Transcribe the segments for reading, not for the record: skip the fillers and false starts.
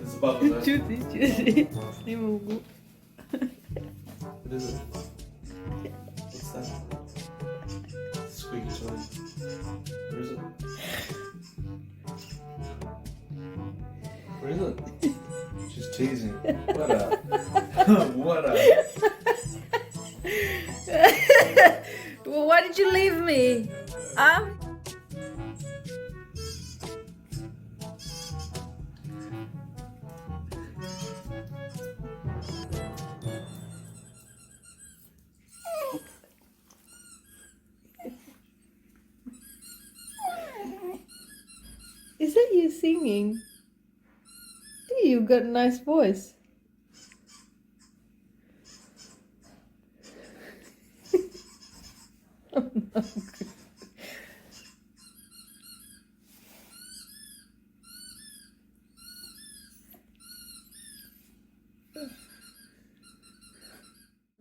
It's bubbles, right? Cuti. Semoga. What is it? What's that? Squeaky toy. Where is it? Where is it? She's teasing. What a... what a... Well, why did you leave me? Huh? Is that you singing? Hey, you've got a nice voice. Oh, no.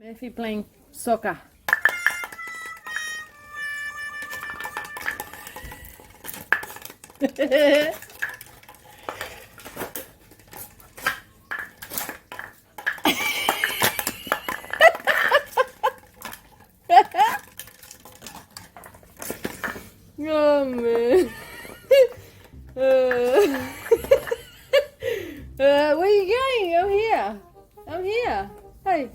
Murphy playing soccer. Oh man. Where are you going? I'm here. I'm here. Hey.